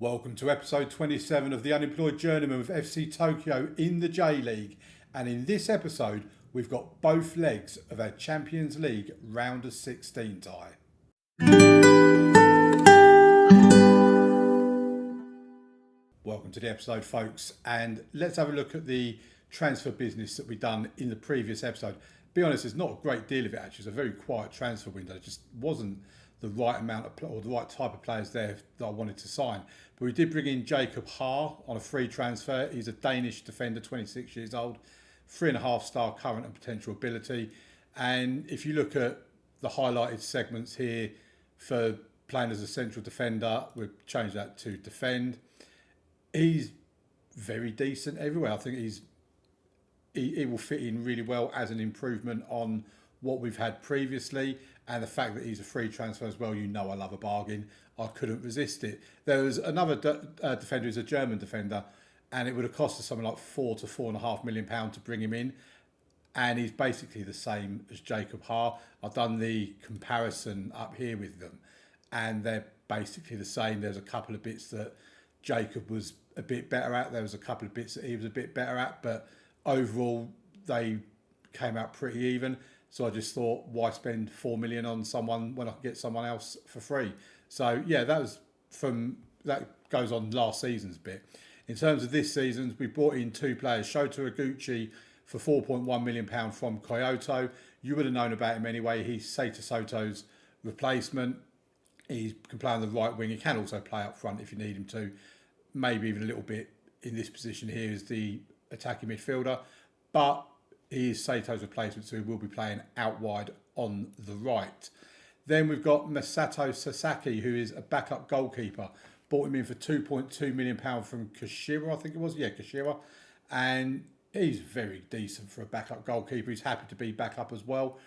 Welcome to episode 27 of the Unemployed Journeyman with FC Tokyo in the J League. And in this episode, we've got both legs of our Champions League round of 16 tie. Welcome to the episode, folks. And let's have a look at the transfer business that we've done in the previous episode. Be honest, there's not a great deal of it actually. It's a very quiet transfer window. It just wasn't the right amount of or the right type of players there that I wanted to sign. But we did bring in Daegu on a free transfer. He's a Danish defender, 26 years old, 3.5-star current and potential ability. And if you look at the highlighted segments here for playing as a central defender, we've changed that to defend. He's very decent everywhere. I think he will fit in really well as an improvement on what we've had previously, and the fact that he's a free transfer as well. You know I love a bargain. I couldn't resist it. There was another defender who's a German defender, and it would have cost us something like £4 to £4.5 million to bring him in, and he's basically the same as Daegu. I've done the comparison up here with them, and they're basically the same. There's a couple of bits that Jacob was a bit better at. There was a couple of bits that he was a bit better at, but overall they came out pretty even. So I just thought, why spend $4 million on someone when I could get someone else for free? So yeah, that goes on last season's bit. In terms of this season's, we brought in two players, Shota Iguchi for £4.1 million from Kyoto. You would have known about him anyway. He's Seita Soto's replacement. He can play on the right wing. He can also play up front if you need him to. Maybe even a little bit in this position here as the attacking midfielder. But he is Sato's replacement, so he will be playing out wide on the right. Then we've got Masato Sasaki, who is a backup goalkeeper. Bought him in for £2.2 million from Kashiwa, I think it was. Yeah, Kashiwa. And he's very decent for a backup goalkeeper. He's happy to be backup as well.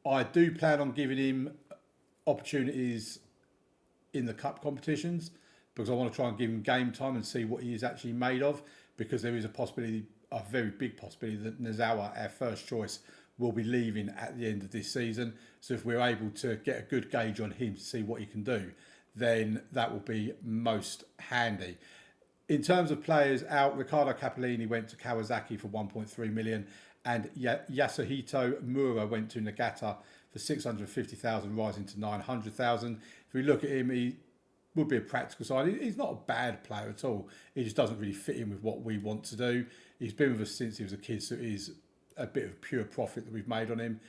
I do plan on giving him opportunities in the cup competitions because I want to try and give him game time and see what he is actually made of, because there is a very big possibility that Nozawa, our first choice, will be leaving at the end of this season. So if we're able to get a good gauge on him to see what he can do, then that will be most handy. In terms of players out, Riccardo Capellini went to Kawasaki for £1.3 million, and Yasuhito Mura went to Nagata for £650,000, rising to £900,000. If we look at him, he would be a practical side. He's not a bad player at all. He just doesn't really fit in with what we want to do. He's been with us since he was a kid, so it is a bit of pure profit that we've made on him.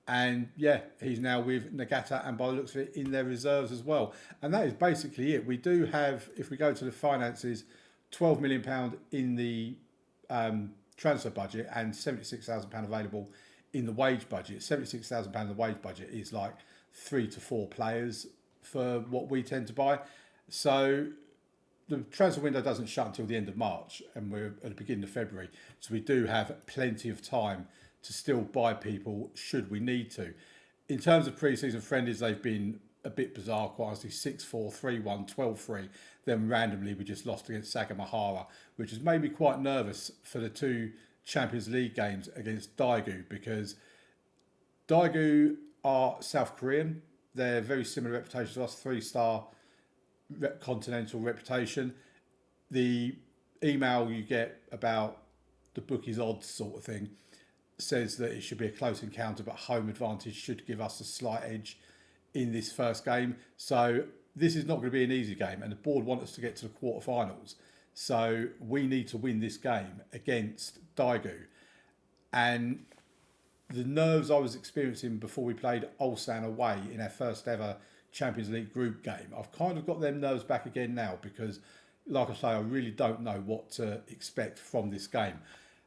And yeah, he's now with Nagata, and by the looks of it, in their reserves as well. And that is basically it. We do have, if we go to the finances, £12 million in the transfer budget and £76,000 available in the wage budget. £76,000 in the wage budget is like 3 to 4 players for what we tend to buy. So the transfer window doesn't shut until the end of March, and we're at the beginning of February. So we do have plenty of time to still buy people should we need to. In terms of pre-season friendlies, they've been a bit bizarre, quite honestly. 6-4, 3-1, 12-3. Then randomly we just lost against Sagamihara, which has made me quite nervous for the two Champions League games against Daegu, because Daegu are South Korean. They're very similar reputation to us, 3-star continental reputation. The email you get about the bookies odds sort of thing says that it should be a close encounter, but home advantage should give us a slight edge in this first game. So this is not going to be an easy game, and the board want us to get to the quarterfinals. So we need to win this game against Daegu. And the nerves I was experiencing before we played Ulsan away in our first ever Champions League group game, I've kind of got them nerves back again now, because like I say, I really don't know what to expect from this game.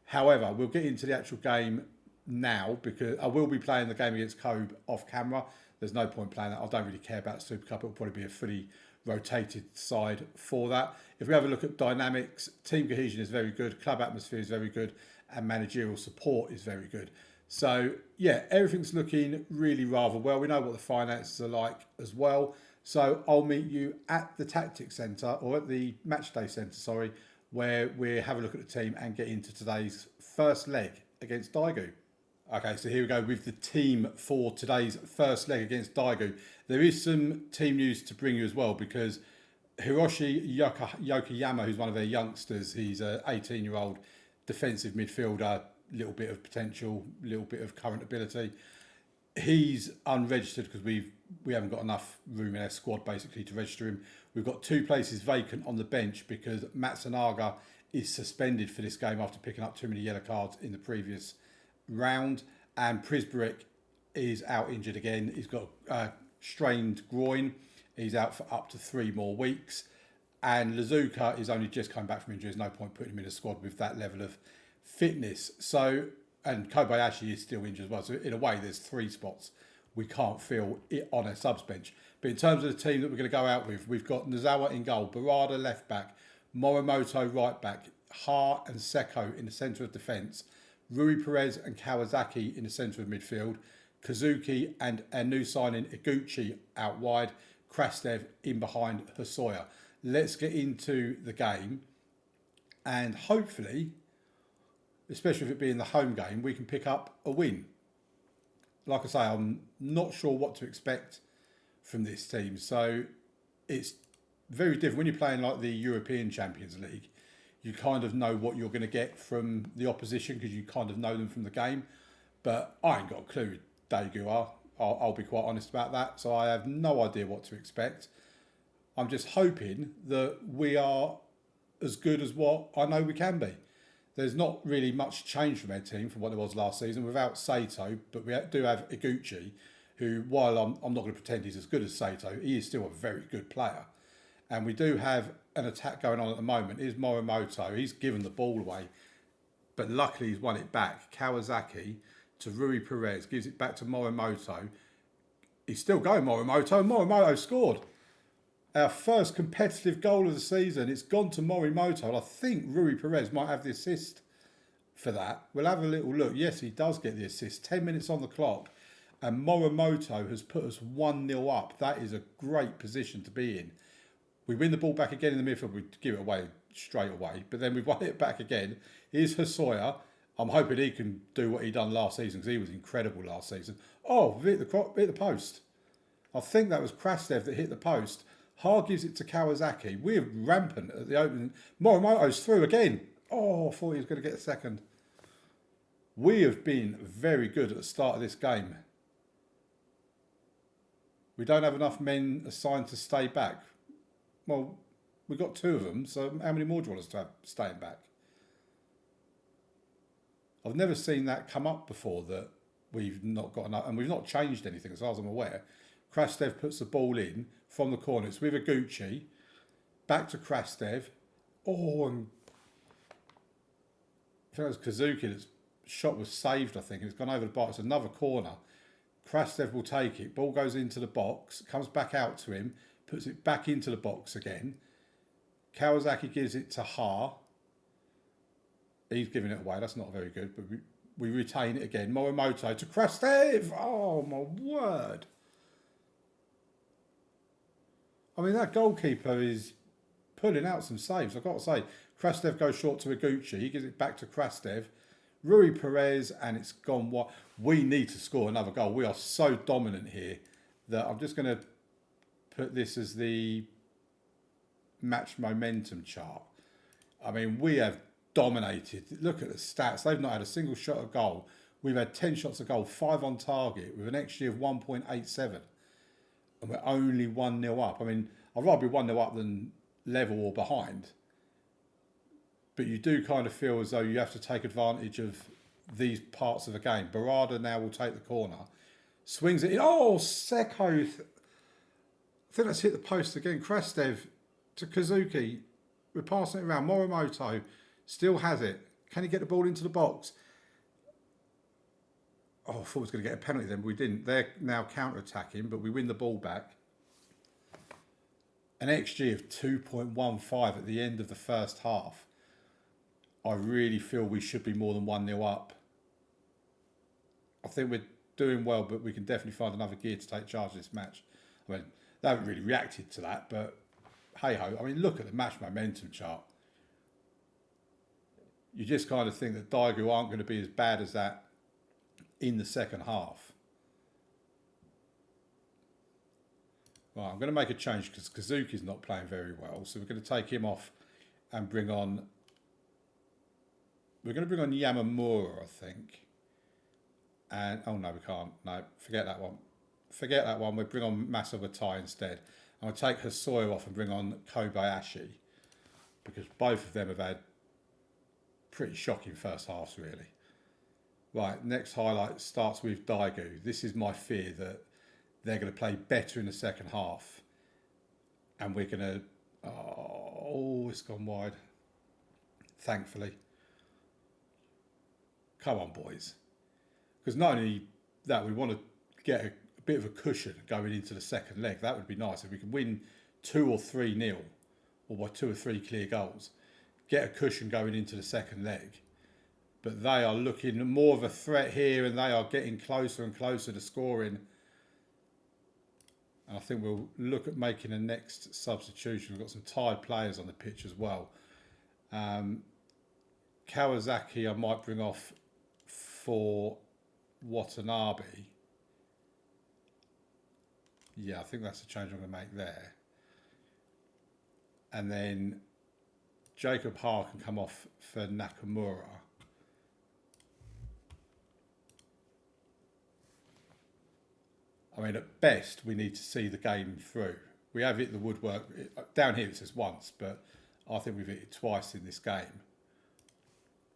However, we'll get into the actual game now, because I will be playing the game against Kobe off camera. There's no point playing that. I don't really care about the Super Cup. It'll probably be a fully rotated side for that. If we have a look at dynamics, team cohesion is very good, club atmosphere is very good, and managerial support is very good. So yeah, everything's looking really rather well. We know what the finances are like as well. So I'll meet you at the Tactics Centre, or at the Matchday Centre, sorry, where we have a look at the team and get into today's first leg against Daegu. Okay, so here we go with the team for today's first leg against Daegu. There is some team news to bring you as well, because Yokoyama, who's one of their youngsters, he's an 18-year-old defensive midfielder, little bit of potential, little bit of current ability. He's unregistered because we haven't got enough room in our squad basically to register him. We've got 2 places vacant on the bench because Matsunaga is suspended for this game after picking up too many yellow cards in the previous round, and Prisberic is out injured again. He's got a strained groin. He's out for up to 3 more weeks. And Lazuka is only just coming back from injury. There's no point putting him in a squad with that level of fitness. So, and Kobayashi is still injured as well. So in a way, there's 3 spots we can't fill it on a subs bench. But in terms of the team that we're going to go out with, we've got Nozawa in goal, Barada left back, Morimoto right back, Ha and Seko in the centre of defence, Rui Perez and Kawasaki in the centre of midfield, Kazuki and a new signing Iguchi out wide, Krastev in behind Hosoya. Let's get into the game, and hopefully, especially with it being the home game, we can pick up a win. Like I say, I'm not sure what to expect from this team. So it's very different. When you're playing like the European Champions League, you kind of know what you're going to get from the opposition because you kind of know them from the game. But I ain't got a clue who Daegu are. I'll be quite honest about that. So I have no idea what to expect. I'm just hoping that we are as good as what I know we can be. There's not really much change from our team from what there was last season without Sato, but we do have Iguchi, who, while I'm not going to pretend he's as good as Sato, he is still a very good player. And we do have an attack going on at the moment. Is Morimoto. He's given the ball away, but luckily he's won it back. Kawasaki to Rui Perez, gives it back to Morimoto. He's still going, Morimoto, and Morimoto scored. Our first competitive goal of the season. It's gone to Morimoto. I think Rui Perez might have the assist for that. We'll have a little look. Yes, he does get the assist. 10 minutes on the clock. And Morimoto has put us 1-0 up. That is a great position to be in. We win the ball back again in the midfield. We give it away straight away. But then we won it back again. Here's Hosoya. I'm hoping he can do what he done last season because he was incredible last season. Oh, hit the post. I think that was Krastev that hit the post. Ha gives it to Kawasaki. We're rampant at the opening. Morimoto's through again. Oh, I thought he was going to get a second. We have been very good at the start of this game. We don't have enough men assigned to stay back. Well, we've got 2 of them, so how many more do you want us to have staying back? I've never seen that come up before, that we've not got enough, and we've not changed anything as far as I'm aware. Krastev puts the ball in from the corner. It's with Iguchi. Back to Krastev. Oh, and I think it was Kazuki that's shot was saved, I think. It's gone over the bar. It's another corner. Krastev will take it. Ball goes into the box. Comes back out to him. Puts it back into the box again. Kawasaki gives it to Ha. He's giving it away. That's not very good. But we retain it again. Morimoto to Krastev. Oh, my word. I mean, that goalkeeper is pulling out some saves. I've got to say, Krastev goes short to Iguchi. He gives it back to Krastev. Rui Perez, and it's gone wide. We need to score another goal. We are so dominant here that I'm just going to put this as the match momentum chart. I mean, we have dominated. Look at the stats. They've not had a single shot at goal. We've had 10 shots at goal, 5 on target, with an XG of 1.87. And we're only 1-0 up. I mean, I'd rather be 1-0 up than level or behind. But you do kind of feel as though you have to take advantage of these parts of the game. Barada now will take the corner. Swings it in. Oh, Seko. I think that's hit the post again. Krastev to Kazuki. We're passing it around. Morimoto still has it. Can he get the ball into the box? Oh, I thought we was going to get a penalty then, but we didn't. They're now counter-attacking, but we win the ball back. An XG of 2.15 at the end of the first half. I really feel we should be more than 1-0 up. I think we're doing well, but we can definitely find another gear to take charge of this match. I mean, they haven't really reacted to that, but hey-ho. I mean, look at the match momentum chart. You just kind of think that Daegu aren't going to be as bad as that in the second half. Right, I'm going to make a change because Kazuki's not playing very well. So we're going to take him off and bring on... We're going to bring on Yamamura, I think. And, oh no, we can't. No, forget that one. Forget that one. We'll bring on Masawatai instead. And we'll take Hosoya off and bring on Kobayashi. Because both of them have had pretty shocking first halves, really. Right, next highlight starts with Daegu. This is my fear that they're going to play better in the second half. And we're going to... Oh, it's gone wide. Thankfully. Come on, boys. Because not only that, we want to get a bit of a cushion going into the second leg. That would be nice. If we could win 2 or 3-0, or by 2 or 3 clear goals, get a cushion going into the second leg. But they are looking more of a threat here, and they are getting closer and closer to scoring. And I think we'll look at making a next substitution. We've got some tired players on the pitch as well. Kawasaki I might bring off for Watanabe. Yeah, I think that's the change I'm going to make there. And then Jacob Ha can come off for Nakamura. I mean, at best, we need to see the game through. We have hit the woodwork. Down here it says once, but I think we've hit it twice in this game.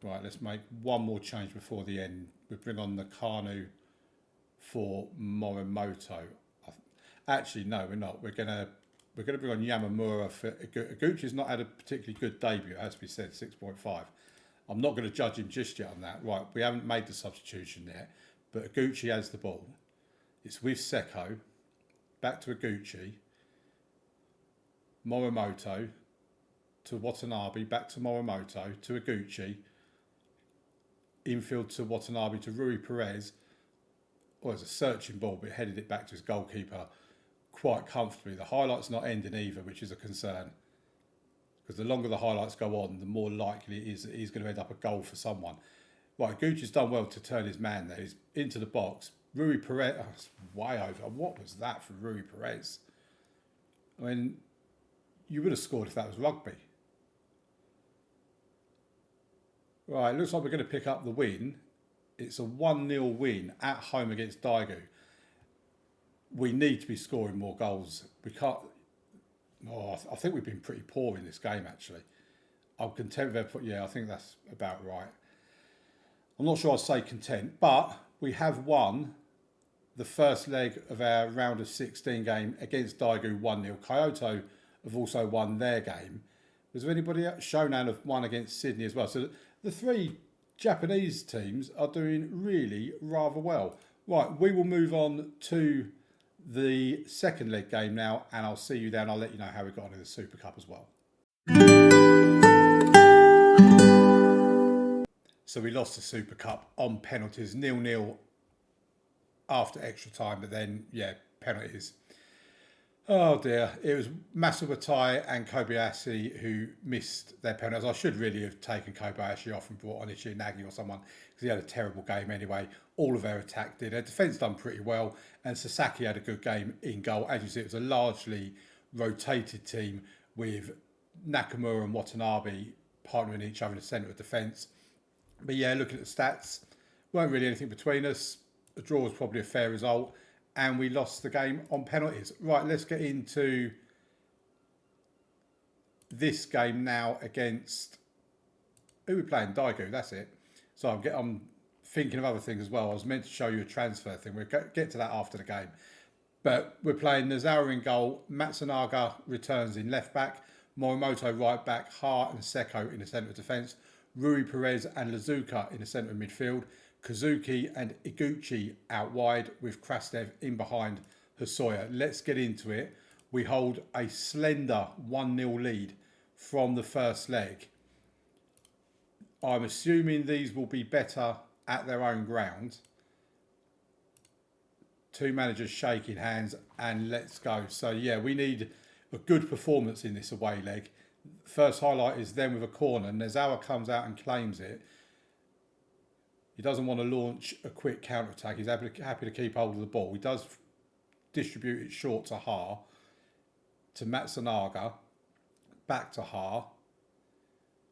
Right, let's make one more change before the end. We bring on the Kanu for Morimoto. Actually, no, we're not. We're gonna bring on Yamamura for Iguchi's not had a particularly good debut, as we said, 6.5. I'm not going to judge him just yet on that. Right, we haven't made the substitution yet, but Iguchi has the ball. It's with Seko, back to Iguchi, Morimoto to Watanabe, back to Morimoto to Iguchi, infield to Watanabe to Rui Perez. Well, it's a searching ball, but headed it back to his goalkeeper quite comfortably. The highlight's not ending either, which is a concern. Because the longer the highlights go on, the more likely it is that he's going to end up a goal for someone. Right, Gucci's done well to turn his man there. He's into the box. Rui Perez, way over. What was that for Rui Perez? I mean, you would have scored if that was rugby. Right, looks like we're going to pick up the win. It's a 1-0 win at home against Daegu. We need to be scoring more goals. We can't... Oh, I think we've been pretty poor in this game, actually. I'm content with it. Yeah, I think that's about right. I'm not sure I'd say content, but we have won the first leg of our round of 16 game against Daegu 1-0. Kyoto have also won their game. Was there anybody else? Shonan have won against Sydney as well. So the 3 Japanese teams are doing really rather well. Right, we will move on to the second leg game now, and I'll see you then. I'll let you know how we got on in the Super Cup as well. So we lost the Super Cup on penalties, 0-0 after extra time, but then, yeah, penalties. Oh dear, it was Masawatai and Kobayashi who missed their penalties. I should really have taken Kobayashi off and brought on Nagi or someone, because he had a terrible game anyway. All of their attack did. Their defence done pretty well, and Sasaki had a good game in goal. As you see, it was a largely rotated team with Nakamura and Watanabe partnering each other in the centre of defence. But yeah, looking at the stats, weren't really anything between us. A draw was probably a fair result, and we lost the game on penalties. Right, let's get into this game now against... Who are we playing? Daegu, that's it. So I'm thinking of other things as well. I was meant to show you a transfer thing. We'll get to that after the game. But we're playing Nozawa in goal. Matsunaga returns in left back. Morimoto right back. Ha and Seko in the centre of defence. Rui Perez and Lazuka in the centre of midfield. Kazuki and Iguchi out wide with Krastev in behind Hosoya. Let's get into it. We hold a slender 1-0 lead from the first leg. I'm assuming these will be better at their own ground. 2 managers shaking hands, and let's go. So yeah, we need a good performance in this away leg. First highlight is them with a corner. Nozawa comes out and claims it. He doesn't want to launch a quick counter-attack. He's happy to keep hold of the ball. He does distribute it short to Ha. to Matsunaga, back to Ha.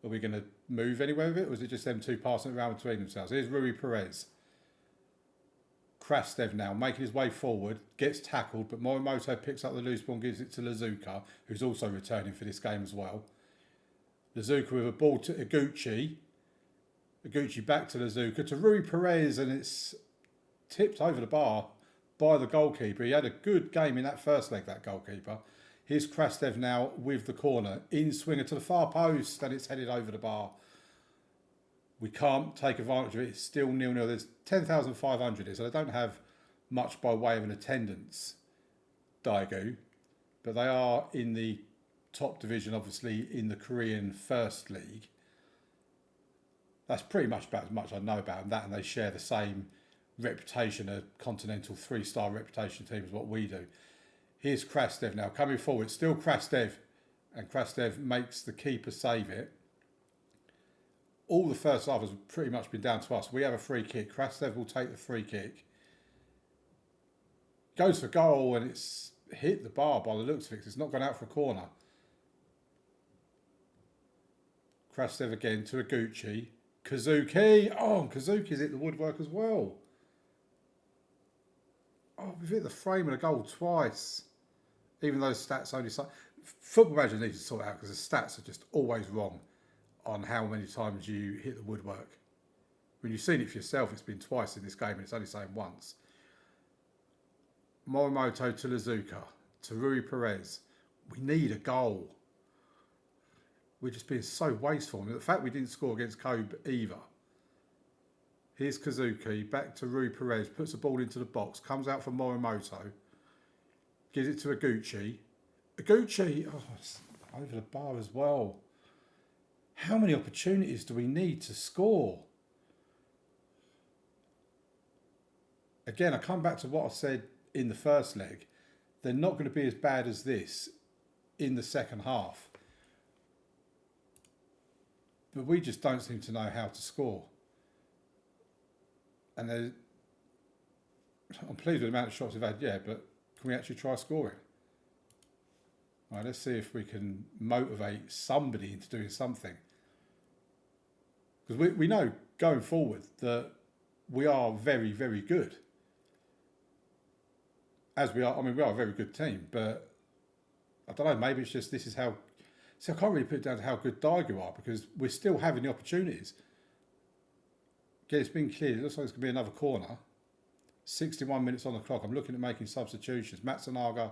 Are we going to move anywhere with it, or is it just them two passing it around between themselves? Here's Rui Perez. Krastev now making his way forward, gets tackled, but Morimoto picks up the loose ball and gives it to Lazuka, who's also returning for this game as well. Lazuka with a ball to Iguchi. Iguchi back to Lazuka, to Rui Perez, and it's tipped over the bar by the goalkeeper. He had a good game in that first leg, that goalkeeper. Here's Krastev now with the corner. In swinger to the far post, and it's headed over the bar. We can't take advantage of it. It's still 0-0. There's 10,500 here, so they don't have much by way of an attendance, Daegu. But they are in the top division, obviously, in the Korean First League. That's pretty much about as much I know about them. That, and they share the same reputation, a continental 3-star reputation team as what we do. Here's Krastev now coming forward. Still Krastev. And Krastev makes the keeper save it. All the first half has pretty much been down to us. We have a free kick. Krastev will take the free kick. Goes for goal, and it's hit the bar by the looks of it. It's not gone out for a corner. Krastev again to Iguchi. Kazuki. Oh, Kazuki's hit the woodwork as well. Oh, we've hit the frame of the goal twice. Even though stats only... Football Manager needs to sort it out, because the stats are just always wrong on how many times you hit the woodwork. When you've seen it for yourself, it's been twice in this game, and it's only saying once. Morimoto to Lazuka, to Rui Perez. We need a goal. We're just being so wasteful. I mean, the fact we didn't score against Kobe either. Here's Kazuki, back to Rui Perez, puts the ball into the box, comes out for Morimoto, gives it to Iguchi. Iguchi, oh, it's over the bar as well. How many opportunities do we need to score? Again, I come back to what I said in the first leg. They're not going to be as bad as this in the second half. But we just don't seem to know how to score. And I'm pleased with the amount of shots we've had, yeah, but can we actually try scoring? All right, let's see if we can motivate somebody into doing something. Because we know going forward that we are very, very good. As we are, I mean, we are a very good team, but I don't know, maybe it's just this is how... See, I can't really put it down to how good Daegu are, because we're still having the opportunities. Again, it's been cleared. It looks like it's going to be another corner. 61 minutes on the clock. I'm looking at making substitutions. Matsunaga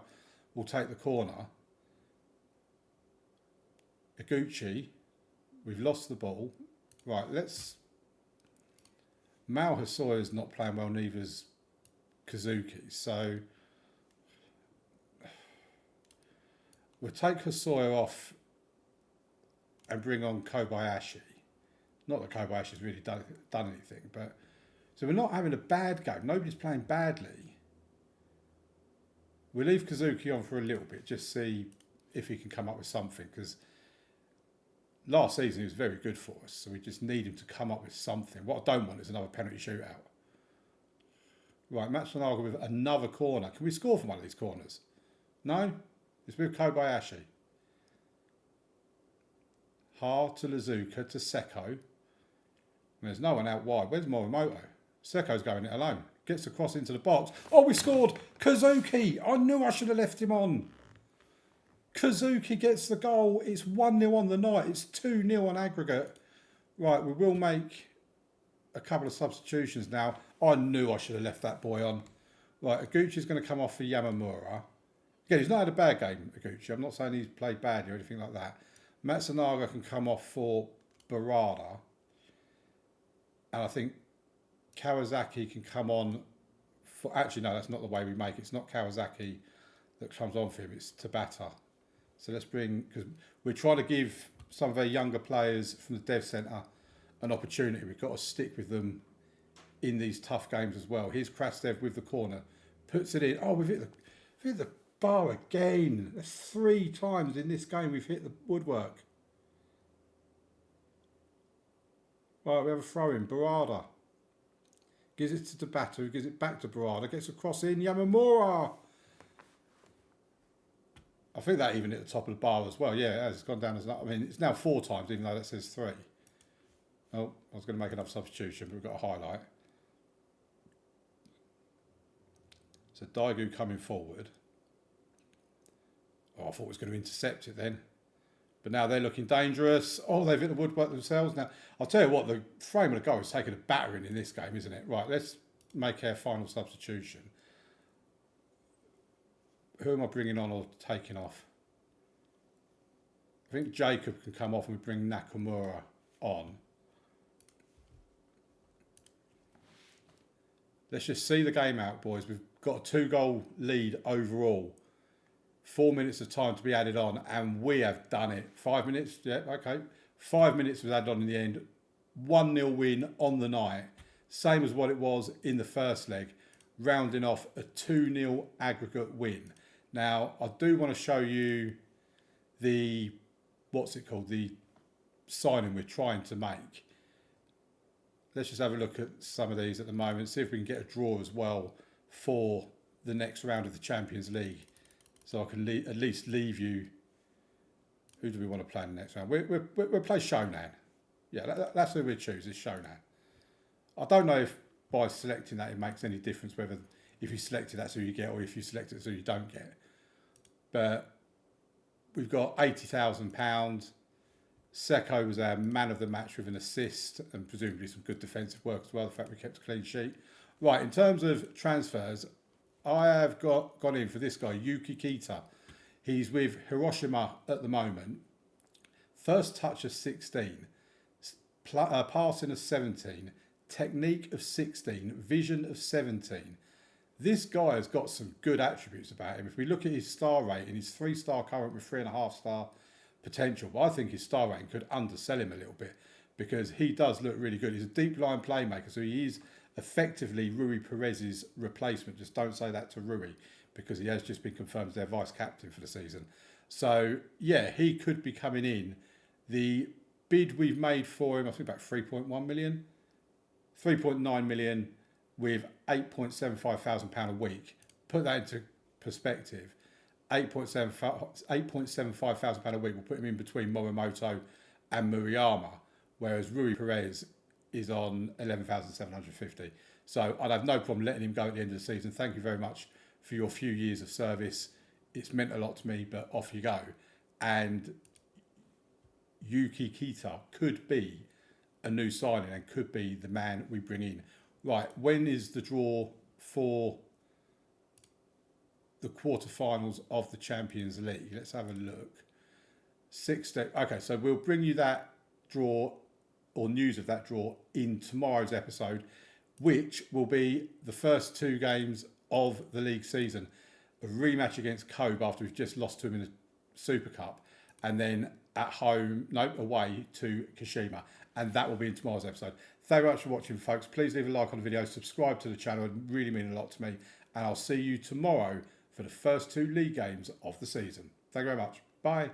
will take the corner. Iguchi, we've lost the ball. Right, let's... Mao Hasoya's not playing well, neither's Kazuki. So we'll take Hasoya off and bring on Kobayashi. Not that Kobayashi's really done anything, but... So we're not having a bad game. Nobody's playing badly. We'll leave Kazuki on for a little bit, just see if he can come up with something, because last season he was very good for us, so we just need him to come up with something. What I don't want is another penalty shootout. Right, Matsunaga with another corner. Can we score from one of these corners? No? It's with Kobayashi. Ha to Lazuka to Seko. There's no one out wide. Where's Morimoto? Seko's going it alone. Gets the cross into the box. Oh, we scored! Kazuki! I knew I should have left him on. Kazuki gets the goal. It's 1-0 on the night. It's 2-0 on aggregate. Right, we will make a couple of substitutions now. I knew I should have left that boy on. Right, Iguchi's going to come off for Yamamura. Again, he's not had a bad game, Iguchi. I'm not saying he's played badly or anything like that. Matsunaga can come off for Barada. And I think Kawasaki can come on for... Actually, no, that's not the way we make it. It's not Kawasaki that comes on for him. It's Tabata. So let's bring... Because we're trying to give some of our younger players from the Dev Centre an opportunity. We've got to stick with them in these tough games as well. Here's Krastev with the corner. Puts it in. Oh, we've hit the bar again. That's 3 times in this game we've hit the woodwork. Right, we have a throw in. Barada gives it to Tabata, who gives it back to Barada. Gets a cross in. Yamamura! I think that even at the top of the bar as well. Yeah, it has gone down as, I mean, it's now 4 times, even though that says 3. Oh, I was going to make another substitution, but we've got a highlight. So Daegu coming forward. Oh, I thought it was going to intercept it then. But now they're looking dangerous. Oh, they've hit the woodwork themselves. Now, I'll tell you what, the frame of the goal is taking a battering in this game, isn't it? Right, let's make our final substitution. Who am I bringing on or taking off? I think Jacob can come off and we bring Nakamura on. Let's just see the game out, boys. We've got a 2-goal lead overall. 4 minutes of time to be added on, and we have done it. 5 minutes, yeah, okay. 5 minutes was added on in the end. 1-0 win on the night. Same as what it was in the first leg, rounding off a 2-0 aggregate win. Now, I do want to show you the, what's it called, the signing we're trying to make. Let's just have a look at some of these at the moment, see if we can get a draw as well for the next round of the Champions League. So I can at least leave you. Who do we want to play in the next round? We'll play Shonan. Yeah, that's who we choose, is Shonan. I don't know if by selecting that it makes any difference whether if you select it that's who you get or if you select it that's who you don't get. But we've got £80,000. Seko was our man of the match with an assist and presumably some good defensive work as well. The fact we kept a clean sheet. Right, in terms of transfers, I have gone in for this guy, Yuki Kita. He's with Hiroshima at the moment. First touch of 16, passing of 17, technique of 16, vision of 17. This guy has got some good attributes about him. If we look at his star rating, he's 3-star current with 3.5-star potential. But I think his star rating could undersell him a little bit because he does look really good. He's a deep line playmaker, so he is effectively Rui Perez's replacement. Just don't say that to Rui because he has just been confirmed as their vice captain for the season. So yeah, he could be coming in. The bid we've made for him, I think about 3.1 million, 3.9 million with £8.75 thousand a week. Put that into perspective. £8.75 thousand a week will put him in between Morimoto and Murayama, whereas Rui Perez is on 11,750. So I'd have no problem letting him go at the end of the season. Thank you very much for your few years of service. It's meant a lot to me, but off you go. And Yuki Kita could be a new signing and could be the man we bring in. Right, when is the draw for the quarterfinals of the Champions League? Let's have a look. Okay, so we'll bring you that draw or news of that draw in tomorrow's episode, which will be the first 2 games of the league season. A rematch against Kobe after we've just lost to him in the Super Cup, and then away to Kashima, and that will be in tomorrow's episode. Thank you very much for watching, folks. Please leave a like on the video, subscribe to the channel, it really means a lot to me, and I'll see you tomorrow for the first 2 league games of the season. Thank you very much. Bye.